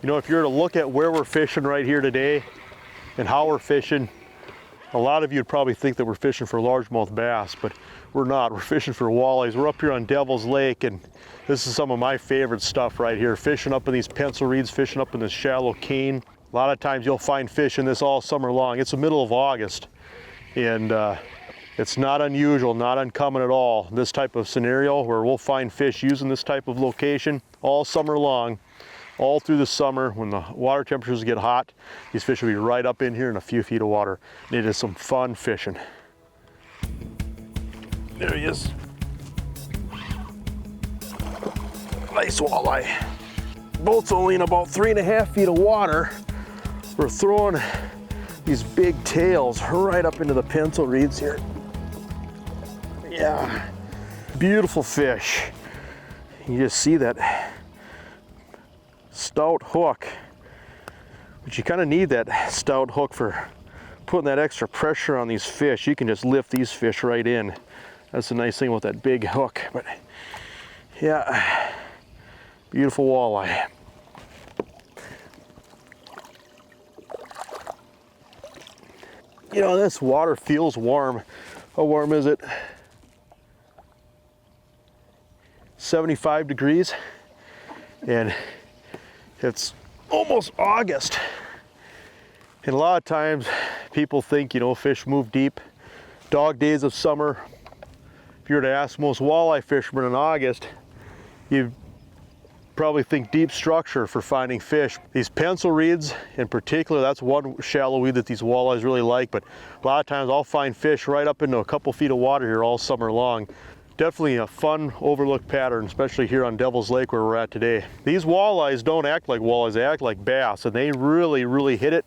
You know, if you're to look at where we're fishing right here today and how we're fishing, a lot of you would probably think that we're fishing for largemouth bass, but we're not. We're fishing for walleyes. We're up here on Devil's Lake, and this is some of my favorite stuff right here. Fishing up in these pencil reeds, fishing up in this shallow cane. A lot of times you'll find fish in this all summer long. It's the middle of August, and it's not unusual, not uncommon at all, this type of scenario where we'll find fish using this type of location all summer long. All through the summer, when the water temperatures get hot, these fish will be right up in here in a few feet of water. It is some fun fishing. There he is. Nice walleye. Boat's only in about 3.5 feet of water. We're throwing these big tails right up into the pencil reeds here. Yeah, beautiful fish. You just see that stout hook, but you kind of need that stout hook for putting that extra pressure on these fish. You can just lift these fish right in. That's the nice thing about that big hook. But yeah, beautiful walleye. You know, this water feels warm. How warm is it? 75 degrees, and it's almost August. And a lot of times people think, you know, fish move deep. Dog days of summer. If you were to ask most walleye fishermen in August, you'd probably think deep structure for finding fish. These pencil reeds in particular, that's one shallow weed that these walleyes really like, but a lot of times I'll find fish right up into a couple feet of water here all summer long. Definitely a fun overlooked pattern, especially here on Devil's Lake where we're at today. These walleyes don't act like walleyes, they act like bass, and they really hit it.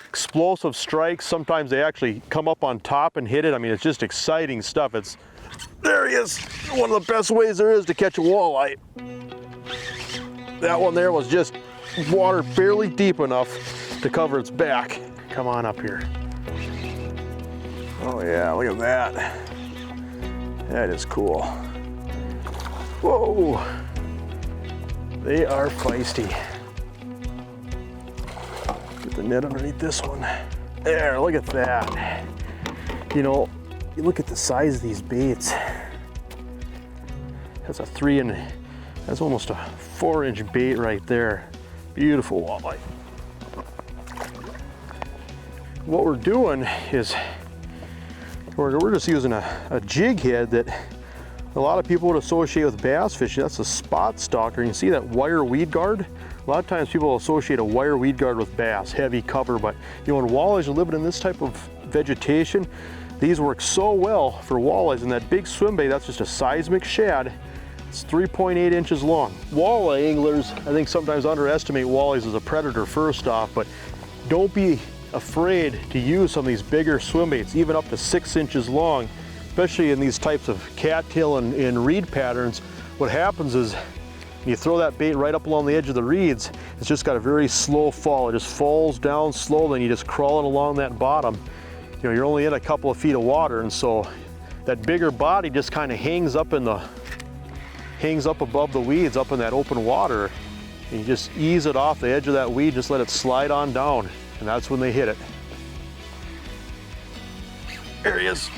Explosive strikes, sometimes they actually come up on top and hit it. I mean, it's just exciting stuff. There he is, one of the best ways there is to catch a walleye. That one there was just water barely deep enough to cover its back. Come on up here. Oh yeah, look at that. That is cool. Whoa, they are feisty. Get the net underneath this one. There, look at that. You know, you look at the size of these baits. That's that's almost a 4-inch bait right there. Beautiful walleye. What we're doing is we're just using a jig head that a lot of people would associate with bass fishing. That's a spot stalker. You can see that wire weed guard. A lot of times people associate a wire weed guard with bass, heavy cover, but you know, when walleyes are living in this type of vegetation, these work so well for walleyes. And that big Swimbait, that's just a Sizmic shad. It's 3.8 inches long. Walleye anglers, I think, sometimes underestimate walleyes as a predator first off, but don't be afraid to use some of these bigger swimbaits, even up to 6 inches long, especially in these types of cattail and reed patterns. What happens is you throw that bait right up along the edge of the reeds, it's just got a very slow fall. It just falls down slowly and you just crawl it along that bottom. You know, you're only in a couple of feet of water, and so that bigger body just kind of hangs up above the weeds up in that open water. And you just ease it off the edge of that weed, just let it slide on down, and that's when they hit it. There he is.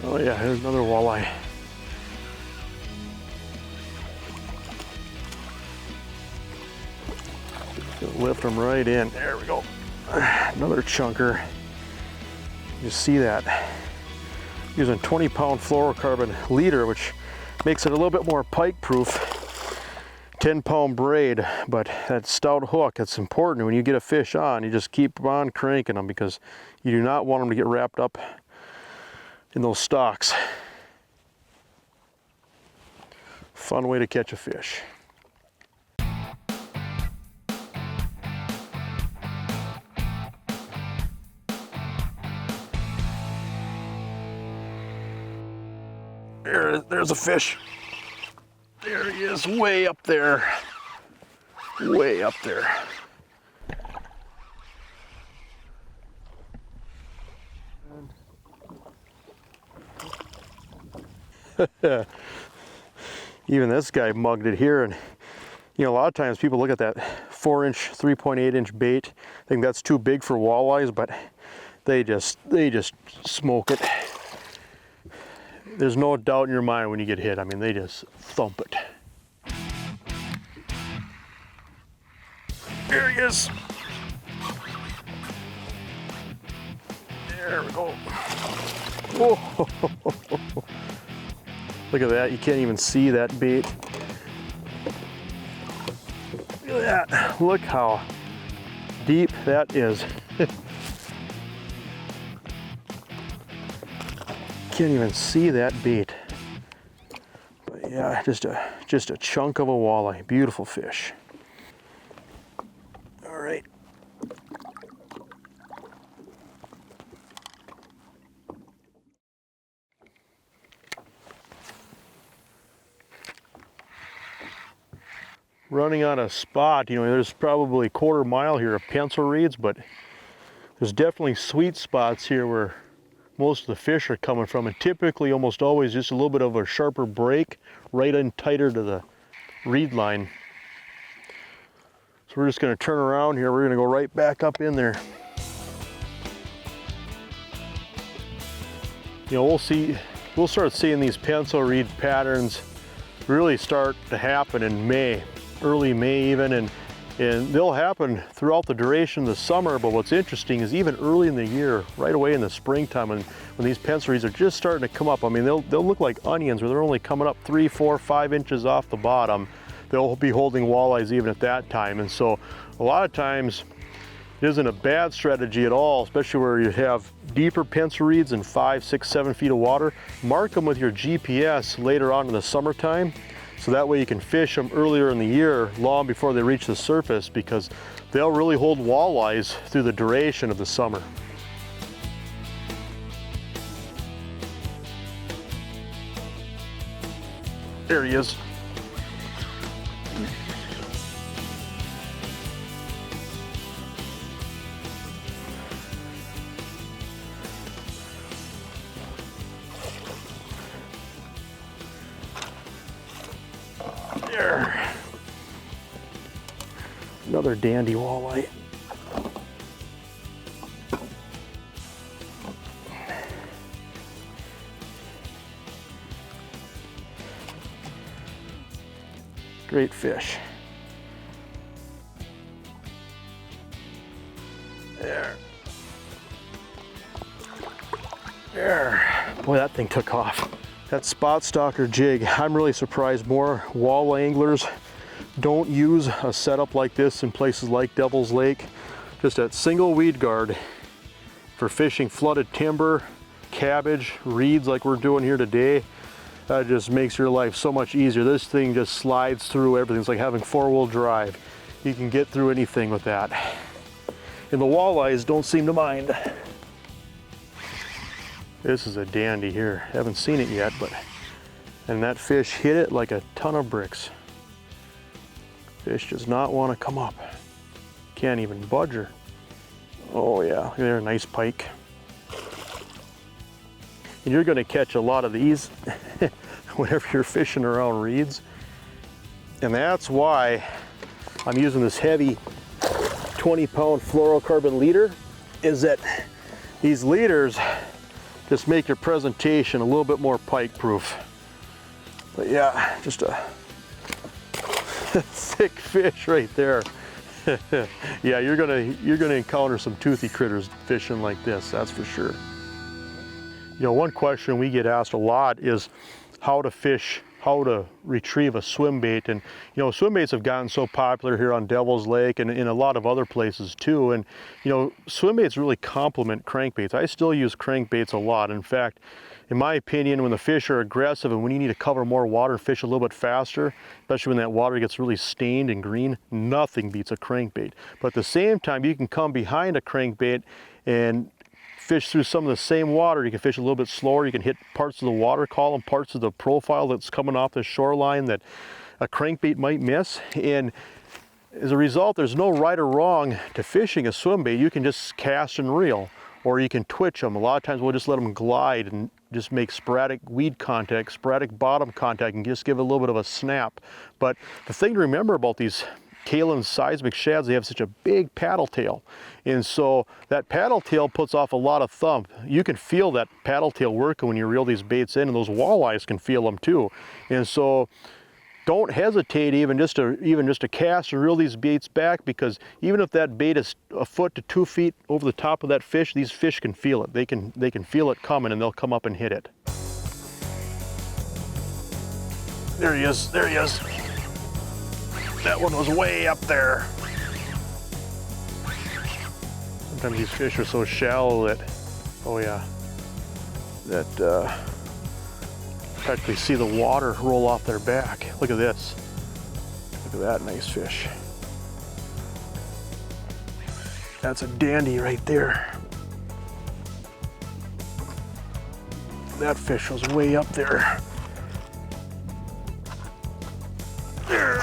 Oh yeah, here's another walleye. Lift them right in. There we go. Another chunker. You see that? Using 20-pound fluorocarbon leader, which makes it a little bit more pike proof. 10-pound braid, but that stout hook, that's important. When you get a fish on, you just keep on cranking them because you do not want them to get wrapped up in those stalks. Fun way to catch a fish. There's a fish. There he is, way up there. Way up there. Even this guy mugged it here, and you know, a lot of times people look at that 4-inch, 3.8-inch bait, think that's too big for walleyes, but they just smoke it. There's no doubt in your mind when you get hit. I mean, they just thump it. There he is. There we go. Whoa. Look at that, you can't even see that bait. Look at that, look how deep that is. Can't even see that bait. But yeah, just a chunk of a walleye, beautiful fish. All right. Running on a spot, you know, there's probably a quarter mile here of pencil reeds, but there's definitely sweet spots here where most of the fish are coming from, and typically almost always just a little bit of a sharper break right in tighter to the reed line. So we're just going to turn around here, we're going to go right back up in there. You know, we'll start seeing these pencil reed patterns really start to happen in May. Early May even, and they'll happen throughout the duration of the summer. But what's interesting is even early in the year, right away in the springtime, when these pencil reeds are just starting to come up, I mean, they'll look like onions where they're only coming up 3, 4, 5 inches off the bottom. They'll be holding walleyes even at that time. And so a lot of times it isn't a bad strategy at all, especially where you have deeper pencil reeds in 5, 6, 7 feet of water. Mark them with your GPS later on in the summertime, so that way you can fish them earlier in the year, long before they reach the surface, because they'll really hold walleyes through the duration of the summer. There he is. There. Another dandy walleye. Great fish. There. There. Boy, that thing took off. That spot stalker jig, I'm really surprised more walleye anglers don't use a setup like this in places like Devil's Lake. Just that single weed guard for fishing flooded timber, cabbage, reeds like we're doing here today. That just makes your life so much easier. This thing just slides through everything. It's like having 4-wheel drive. You can get through anything with that. And the walleyes don't seem to mind. This is a dandy here. Haven't seen it yet, and that fish hit it like a ton of bricks. Fish does not want to come up. Can't even budge her. Oh yeah, look there, nice pike. And you're going to catch a lot of these whenever you're fishing around reeds. And that's why I'm using this heavy 20-pound fluorocarbon leader, is that these leaders just make your presentation a little bit more pike proof. But yeah, just a thick fish right there. Yeah, you're gonna encounter some toothy critters fishing like this, that's for sure. You know, one question we get asked a lot is how to fish, how to retrieve a swim bait. And you know, swim baits have gotten so popular here on Devil's Lake and in a lot of other places too. And you know, swim baits really complement crankbaits. I still use crankbaits a lot. In fact, in my opinion, when the fish are aggressive and when you need to cover more water and fish a little bit faster, especially when that water gets really stained and green, nothing beats a crankbait. But at the same time, you can come behind a crankbait and fish through some of the same water. You can fish a little bit slower. You can hit parts of the water column, parts of the profile that's coming off the shoreline that a crankbait might miss. And as a result, there's no right or wrong to fishing a swim bait. You can just cast and reel. or you can twitch them. A lot of times we'll just let them glide and just make sporadic weed contact, sporadic bottom contact, and just give it a little bit of a snap. But the thing to remember about these Kalin Sizmic shads, they have such a big paddle tail. And so that paddle tail puts off a lot of thump. You can feel that paddle tail working when you reel these baits in, and those walleyes can feel them too. And so don't hesitate even just to cast and reel these baits back, because even if that bait is a foot to 2 feet over the top of that fish, these fish can feel it. They can feel it coming, and they'll come up and hit it. There he is, there he is. That one was way up there. Sometimes these fish are so shallow that, oh yeah, that practically see the water roll off their back. Look at this. Look at that nice fish. That's a dandy right there. That fish was way up there. There.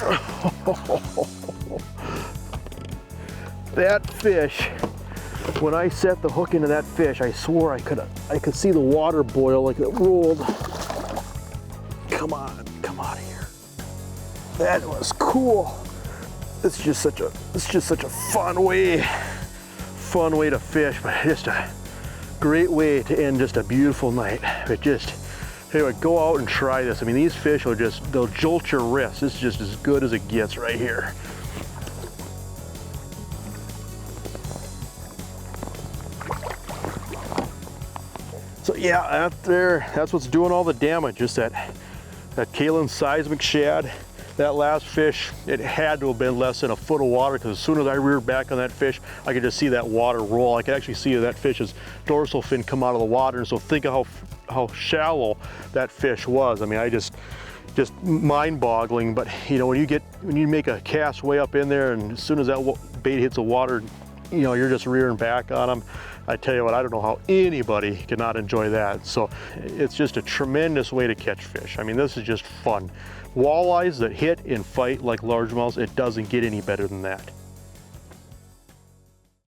That fish, when I set the hook into that fish, I swore I could see the water boil like it rolled. Come on, come out of here. That was cool. It's just such a fun way to fish, but just a great way to end just a beautiful night. But just, anyway, go out and try this. I mean, these fish will they'll jolt your wrists. This is just as good as it gets right here. So yeah, that's what's doing all the damage, just that Kalin Sizmic shad. That last fish, it had to have been less than a foot of water, because as soon as I reared back on that fish, I could just see that water roll. I could actually see that fish's dorsal fin come out of the water. And so think of how shallow that fish was. I mean, I just mind-boggling. But you know, when you make a cast way up in there, and as soon as that bait hits the water, you know, you're just rearing back on them. I tell you what, I don't know how anybody cannot enjoy that. So it's just a tremendous way to catch fish. I mean, this is just fun. Walleyes that hit and fight like largemouths, it doesn't get any better than that.